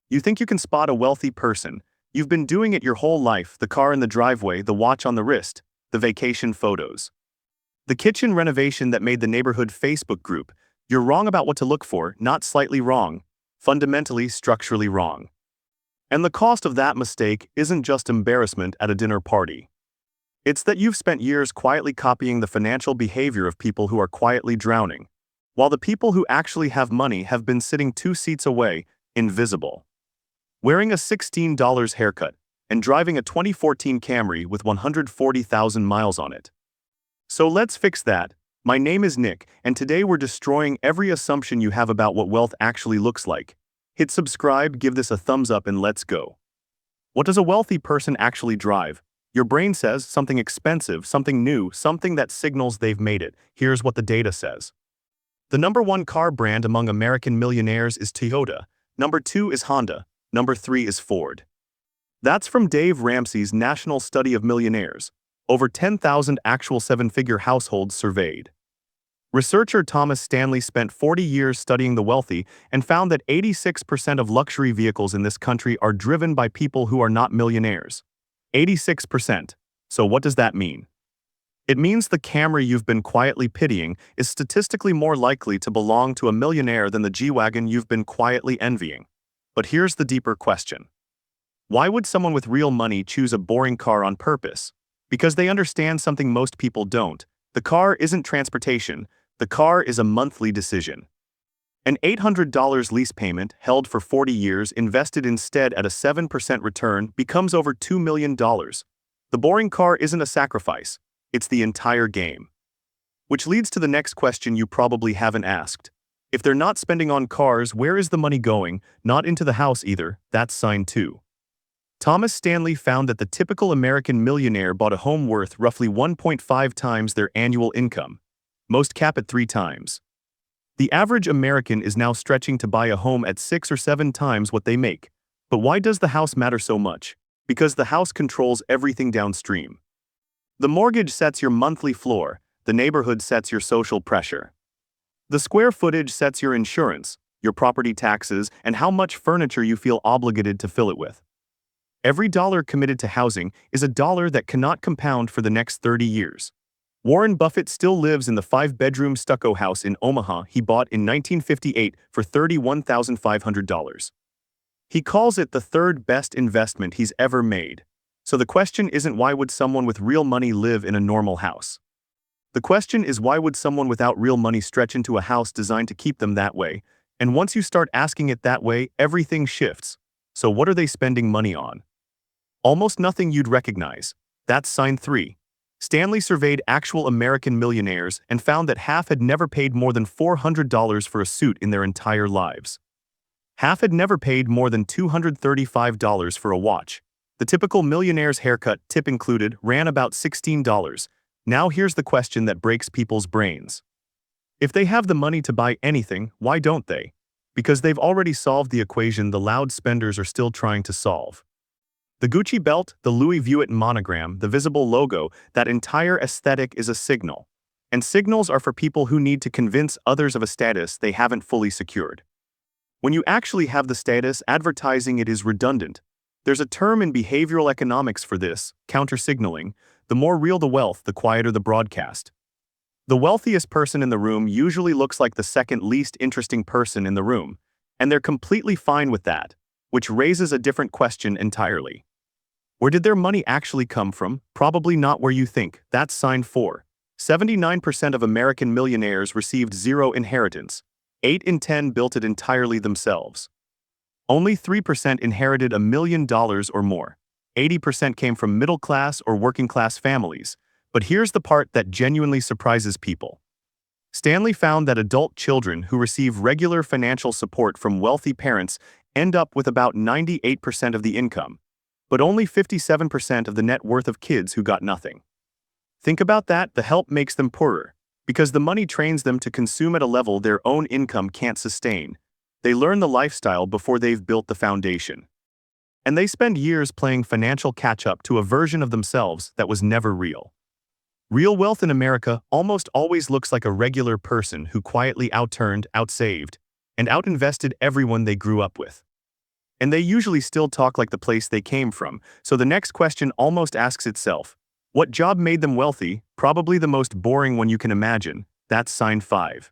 You think you can spot a wealthy person. You've been doing it your whole life: the car in the driveway, the watch on the wrist, the vacation photos. The kitchen renovation that made the neighborhood Facebook group. You're wrong about what to look for, not slightly wrong. Fundamentally, structurally wrong. And the cost of that mistake isn't just embarrassment at a dinner party. It's that you've spent years quietly copying the financial behavior of people who are quietly drowning, while the people who actually have money have been sitting 2 seats away, invisible. Wearing a $16 haircut and driving a 2014 Camry with 140,000 miles on it. So let's fix that. My name is Nick, and today we're destroying every assumption you have about what wealth actually looks like. Hit subscribe, give this a thumbs up, and let's go. What does a wealthy person actually drive? Your brain says something expensive, something new, something that signals they've made it. Here's what the data says. The #1 car brand among American millionaires is Toyota. #2 is Honda. #3 is Ford. That's from Dave Ramsey's National Study of Millionaires. Over 10,000 actual seven-figure households surveyed. Researcher Thomas Stanley spent 40 years studying the wealthy and found that 86% of luxury vehicles in this country are driven by people who are not millionaires. 86%. So what does that mean? It means the Camry you've been quietly pitying is statistically more likely to belong to a millionaire than the G-Wagon you've been quietly envying. But here's the deeper question. Why would someone with real money choose a boring car on purpose? Because they understand something most people don't. The car isn't transportation. The car is a monthly decision. An $800 lease payment, held for 40 years, invested instead at a 7% return, becomes over $2 million. The boring car isn't a sacrifice. It's the entire game. Which leads to the next question you probably haven't asked. If they're not spending on cars, where is the money going? Not into the house either. That's sign 2. Thomas Stanley found that the typical American millionaire bought a home worth roughly 1.5 times their annual income. Most cap at 3 times. The average American is now stretching to buy a home at 6 or 7 times what they make. But why does the house matter so much? Because the house controls everything downstream. The mortgage sets your monthly floor. The neighborhood sets your social pressure. The square footage sets your insurance, your property taxes, and how much furniture you feel obligated to fill it with. Every dollar committed to housing is a dollar that cannot compound for the next 30 years. Warren Buffett still lives in the 5-bedroom stucco house in Omaha he bought in 1958 for $31,500. He calls it the third best investment he's ever made. So the question isn't why would someone with real money live in a normal house. The question is why would someone without real money stretch into a house designed to keep them that way? And once you start asking it that way, everything shifts. So what are they spending money on? Almost nothing you'd recognize. That's sign 3. Stanley surveyed actual American millionaires and found that half had never paid more than $400 for a suit in their entire lives. Half had never paid more than $235 for a watch. The typical millionaire's haircut, tip included, ran about $16. Now here's the question that breaks people's brains. If they have the money to buy anything, why don't they? Because they've already solved the equation the loud spenders are still trying to solve. The Gucci belt, the Louis Vuitton monogram, the visible logo, that entire aesthetic is a signal. And signals are for people who need to convince others of a status they haven't fully secured. When you actually have the status, advertising it is redundant. There's a term in behavioral economics for this, counter-signaling. The more real the wealth, the quieter the broadcast. The wealthiest person in the room usually looks like the second least interesting person in the room, and they're completely fine with that, which raises a different question entirely. Where did their money actually come from? Probably not where you think. That's sign 4. 79% of American millionaires received 0 inheritance. 8 in 10 built it entirely themselves. Only 3% inherited $1 million or more. 80% came from middle-class or working-class families. But here's the part that genuinely surprises people. Stanley found that adult children who receive regular financial support from wealthy parents end up with about 98% of the income, but only 57% of the net worth of kids who got nothing. Think about that. The help makes them poorer, because the money trains them to consume at a level their own income can't sustain. They learn the lifestyle before they've built the foundation. And they spend years playing financial catch-up to a version of themselves that was never real. Real wealth in America almost always looks like a regular person who quietly outturned, outsaved, and outinvested everyone they grew up with. And they usually still talk like the place they came from, so the next question almost asks itself. What job made them wealthy? Probably the most boring one you can imagine. That's sign 5.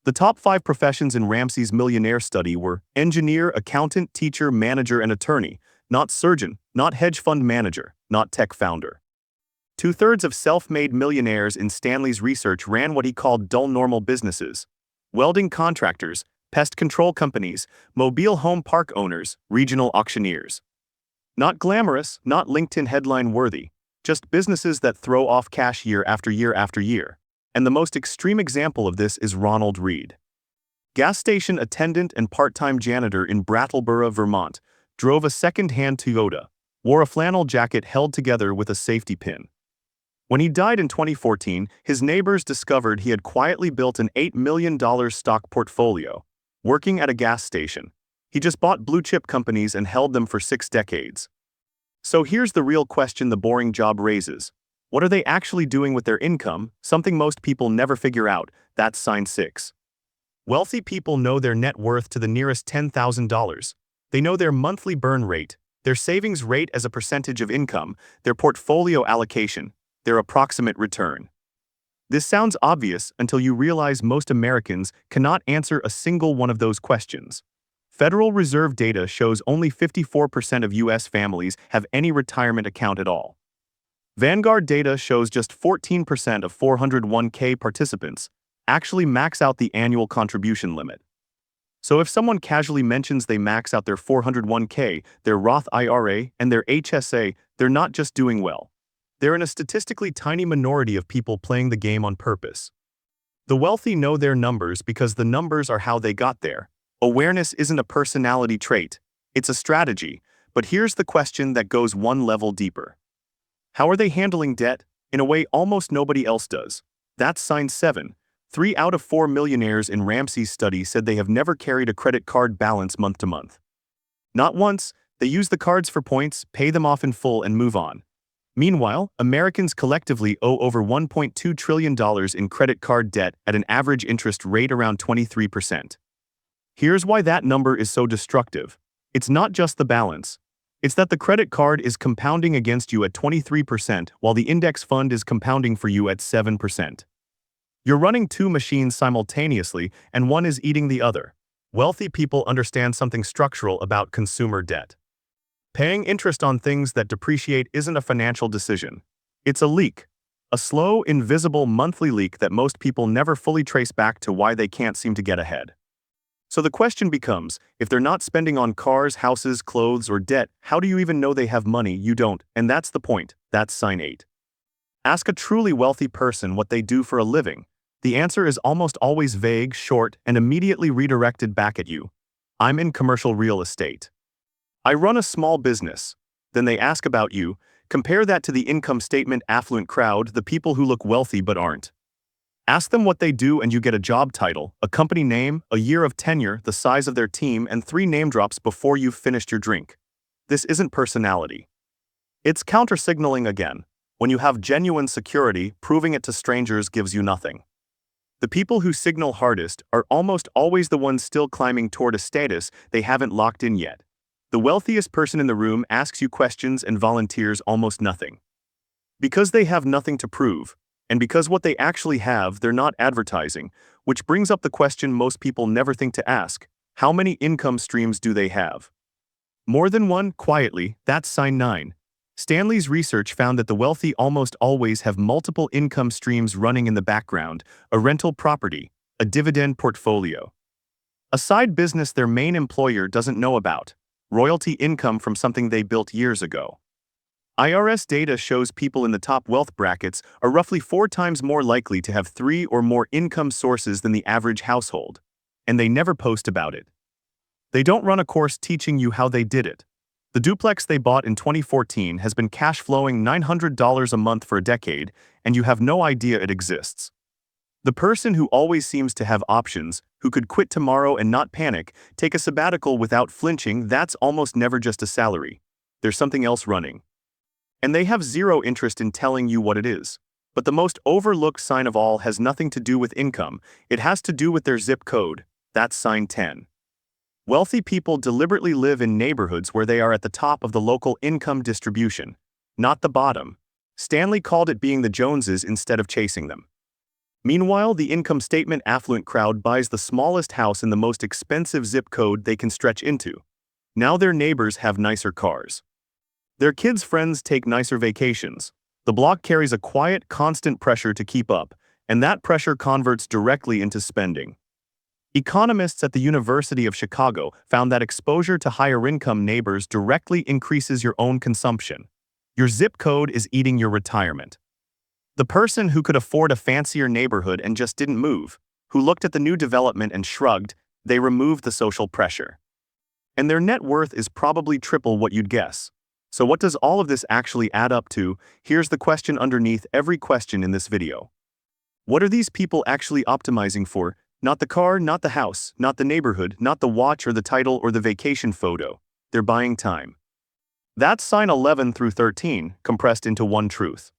The top 5 professions in Ramsey's Millionaire study were engineer, accountant, teacher, manager, and attorney, not surgeon, not hedge fund manager, not tech founder. 2/3 of self-made millionaires in Stanley's research ran what he called dull normal businesses: welding contractors, pest control companies, mobile home park owners, regional auctioneers. Not glamorous, not LinkedIn headline worthy, just businesses that throw off cash year after year after year. And the most extreme example of this is Ronald Reed. Gas station attendant and part-time janitor in Brattleboro, Vermont, drove a second-hand Toyota, wore a flannel jacket held together with a safety pin. When he died in 2014, his neighbors discovered he had quietly built an $8 million stock portfolio, working at a gas station. He just bought blue-chip companies and held them for 6 decades. So here's the real question the boring job raises. What are they actually doing with their income? Something most people never figure out. That's sign 6. Wealthy people know their net worth to the nearest $10,000. They know their monthly burn rate, their savings rate as a percentage of income, their portfolio allocation, their approximate return. This sounds obvious until you realize most Americans cannot answer a single one of those questions. Federal Reserve data shows only 54% of U.S. families have any retirement account at all. Vanguard data shows just 14% of 401k participants actually max out the annual contribution limit. So if someone casually mentions they max out their 401k, their Roth IRA, and their HSA, they're not just doing well. They're in a statistically tiny minority of people playing the game on purpose. The wealthy know their numbers because the numbers are how they got there. Awareness isn't a personality trait, it's a strategy. But here's the question that goes one level deeper. How are they handling debt? In a way almost nobody else does. That's sign 7. 3 out of 4 millionaires in Ramsey's study said they have never carried a credit card balance month to month. Not once. They use the cards for points, pay them off in full, and move on. Meanwhile, Americans collectively owe over $1.2 trillion in credit card debt at an average interest rate around 23%. Here's why that number is so destructive. It's not just the balance. It's that the credit card is compounding against you at 23% while the index fund is compounding for you at 7%. You're running 2 machines simultaneously and one is eating the other. Wealthy people understand something structural about consumer debt. Paying interest on things that depreciate isn't a financial decision. It's a leak. A slow, invisible monthly leak that most people never fully trace back to why they can't seem to get ahead. So the question becomes, if they're not spending on cars, houses, clothes, or debt, how do you even know they have money? You don't, and that's the point. That's sign 8. Ask a truly wealthy person what they do for a living. The answer is almost always vague, short, and immediately redirected back at you. I'm in commercial real estate. I run a small business. Then they ask about you. Compare that to the income statement affluent crowd, the people who look wealthy but aren't. Ask them what they do and you get a job title, a company name, a year of tenure, the size of their team, and 3 name drops before you've finished your drink. This isn't personality. It's counter-signaling again. When you have genuine security, proving it to strangers gives you nothing. The people who signal hardest are almost always the ones still climbing toward a status they haven't locked in yet. The wealthiest person in the room asks you questions and volunteers almost nothing. Because they have nothing to prove, and because what they actually have they're not advertising, which brings up the question most people never think to ask: how many income streams do they have? More than one, quietly. That's sign 9. Stanley's research found that the wealthy almost always have multiple income streams running in the background: a rental property, a dividend portfolio, a side business their main employer doesn't know about, royalty income from something they built years ago. IRS data shows people in the top wealth brackets are roughly 4 times more likely to have 3 or more income sources than the average household. And they never post about it. They don't run a course teaching you how they did it. The duplex they bought in 2014 has been cash flowing $900 a month for a decade, and you have no idea it exists. The person who always seems to have options, who could quit tomorrow and not panic, take a sabbatical without flinching, that's almost never just a salary. There's something else running. And they have zero interest in telling you what it is. But the most overlooked sign of all has nothing to do with income. It has to do with their zip code. That's sign 10. Wealthy people deliberately live in neighborhoods where they are at the top of the local income distribution, not the bottom. Stanley called it being the Joneses instead of chasing them. Meanwhile, the income statement affluent crowd buys the smallest house in the most expensive zip code they can stretch into. Now their neighbors have nicer cars. Their kids' friends take nicer vacations. The block carries a quiet, constant pressure to keep up, and that pressure converts directly into spending. Economists at the University of Chicago found that exposure to higher-income neighbors directly increases your own consumption. Your zip code is eating your retirement. The person who could afford a fancier neighborhood and just didn't move, who looked at the new development and shrugged, they removed the social pressure. And their net worth is probably triple what you'd guess. So what does all of this actually add up to? Here's the question underneath every question in this video. What are these people actually optimizing for? Not the car, not the house, not the neighborhood, not the watch or the title or the vacation photo. They're buying time. That's sign 11 through 13, compressed into one truth.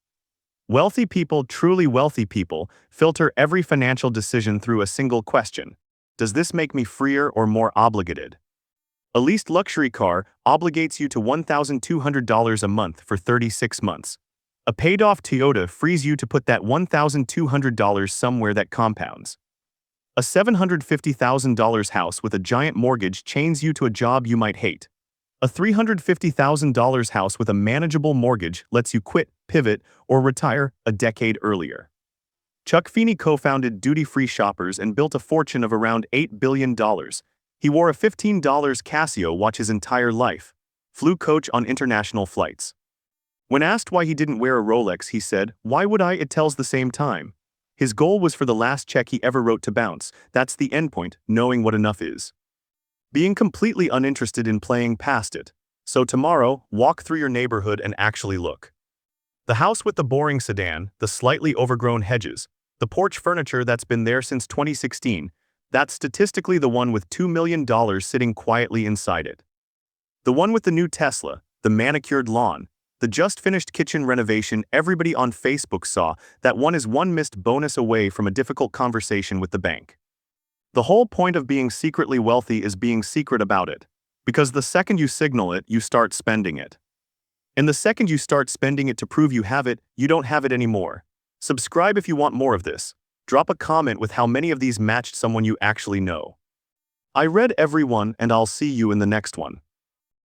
Wealthy people, truly wealthy people, filter every financial decision through a single question. Does this make me freer or more obligated? A leased luxury car obligates you to $1,200 a month for 36 months. A paid-off Toyota frees you to put that $1,200 somewhere that compounds. A $750,000 house with a giant mortgage chains you to a job you might hate. A $350,000 house with a manageable mortgage lets you quit, pivot, or retire a decade earlier. Chuck Feeney co-founded Duty-Free Shoppers and built a fortune of around $8 billion. He wore a $15 Casio watch his entire life, flew coach on international flights. When asked why he didn't wear a Rolex, he said, "Why would I? It tells the same time." His goal was for the last check he ever wrote to bounce. That's the endpoint, knowing what enough is. Being completely uninterested in playing past it. So tomorrow, walk through your neighborhood and actually look. The house with the boring sedan, the slightly overgrown hedges, the porch furniture that's been there since 2016, that's statistically the one with $2 million sitting quietly inside it. The one with the new Tesla, the manicured lawn, the just-finished kitchen renovation everybody on Facebook saw, that one is one missed bonus away from a difficult conversation with the bank. The whole point of being secretly wealthy is being secret about it. Because the second you signal it, you start spending it. And the second you start spending it to prove you have it, you don't have it anymore. Subscribe if you want more of this. Drop a comment with how many of these matched someone you actually know. I read every one, and I'll see you in the next one.